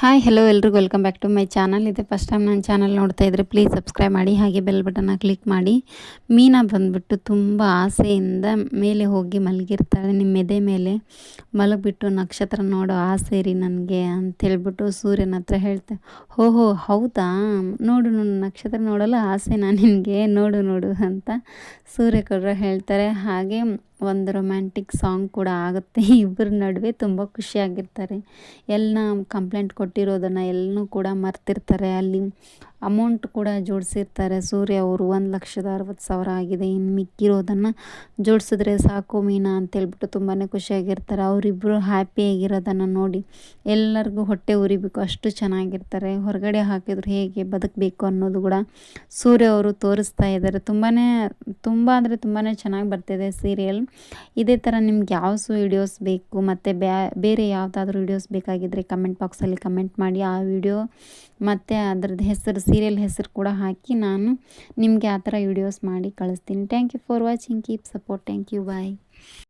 Hi hello ಎಲ್ರಿಗೂ welcome back to my channel. ಇದೆ first time ನನ್ನ ಚಾನಲ್ ನೋಡ್ತಾ ಇದ್ದರೆ ಪ್ಲೀಸ್ ಸಬ್ಸ್ಕ್ರೈಬ್ ಮಾಡಿ, ಹಾಗೆ ಬೆಲ್ ಬಟನ್ನ ಕ್ಲಿಕ್ ಮಾಡಿ. ಮೀನಾ ಬಂದುಬಿಟ್ಟು ತುಂಬ ಆಸೆಯಿಂದ ಮೇಲೆ ಹೋಗಿ ಮಲಗಿರ್ತಾಳೆ. ನಿಮ್ಮ ಎದೆ ಮೇಲೆ ಮಲಗಿಬಿಟ್ಟು ನಕ್ಷತ್ರ ನೋಡೋ ಆಸೆ ರೀ ನನಗೆ ಅಂಥೇಳ್ಬಿಟ್ಟು ಸೂರ್ಯನ ಹತ್ರ ಹೇಳ್ತೆ. ಓಹೋ ಹೌದಾ, ನೋಡು ನೋಡು ನಕ್ಷತ್ರ ನೋಡಲು ಆಸೆನಾ ನಿನಗೆ, ನೋಡು ನೋಡು ಅಂತ ಸೂರ್ಯ ಕೂಡ ಹೇಳ್ತಾರೆ. ಹಾಗೆ ಒಂದು ರೊಮ್ಯಾಂಟಿಕ್ ಸಾಂಗ್ ಕೂಡ ಆಗುತ್ತೆ. ಇಬ್ಬರ ನಡುವೆ ತುಂಬ ಖುಷಿಯಾಗಿರ್ತಾರೆ. ಎಲ್ಲ ಕಂಪ್ಲೇಂಟ್ ಕೊಟ್ಟಿರೋದನ್ನು ಎಲ್ಲನೂ ಕೂಡ ಮರ್ತಿರ್ತಾರೆ. ಅಲ್ಲಿ ಅಮೌಂಟ್ ಕೂಡ ಜೋಡಿಸಿರ್ತಾರೆ ಸೂರ್ಯ ಅವರು. 1,60,000 ಆಗಿದೆ, ಇನ್ನು ಮಿಕ್ಕಿರೋದನ್ನು ಜೋಡಿಸಿದ್ರೆ ಸಾಕು ಮೀನಾ ಅಂತೇಳ್ಬಿಟ್ಟು ತುಂಬಾ ಖುಷಿಯಾಗಿರ್ತಾರೆ. ಅವರಿಬ್ಬರು ಹ್ಯಾಪಿಯಾಗಿರೋದನ್ನು ನೋಡಿ ಎಲ್ಲರಿಗೂ ಹೊಟ್ಟೆ ಉರಿಬೇಕು, ಅಷ್ಟು ಚೆನ್ನಾಗಿರ್ತಾರೆ. ಹೊರಗಡೆ ಹಾಕಿದ್ರು ಹೇಗೆ ಬದುಕಬೇಕು ಅನ್ನೋದು ಕೂಡ ಸೂರ್ಯ ಅವರು ತೋರಿಸ್ತಾ ಇದ್ದಾರೆ. ತುಂಬ ಅಂದರೆ ತುಂಬಾ ಚೆನ್ನಾಗಿ ಬರ್ತಿದೆ ಸೀರಿಯಲ್. ಇದೇ ಥರ ನಿಮ್ಗೆ ಯಾವ ವೀಡಿಯೋಸ್ ಬೇಕು ಮತ್ತು ಬೇರೆ ಯಾವುದಾದ್ರೂ ವೀಡಿಯೋಸ್ ಬೇಕಾಗಿದ್ದರೆ ಕಮೆಂಟ್ ಬಾಕ್ಸಲ್ಲಿ ಕಮೆಂಟ್ ಮಾಡಿ. ಆ ವಿಡಿಯೋ ಮತ್ತು ಅದರದ್ದು ಹೆಸರು, ಸೀರಿಯಲ್ ಹೆಸರು ಕೂಡ ಹಾಕಿ ನಾನು ನಿಮಗೆ ಆ ಥರ ವೀಡಿಯೋಸ್ ಮಾಡಿ ಕಳಿಸ್ತೀನಿ. Thank you for watching, keep support. Thank you, bye.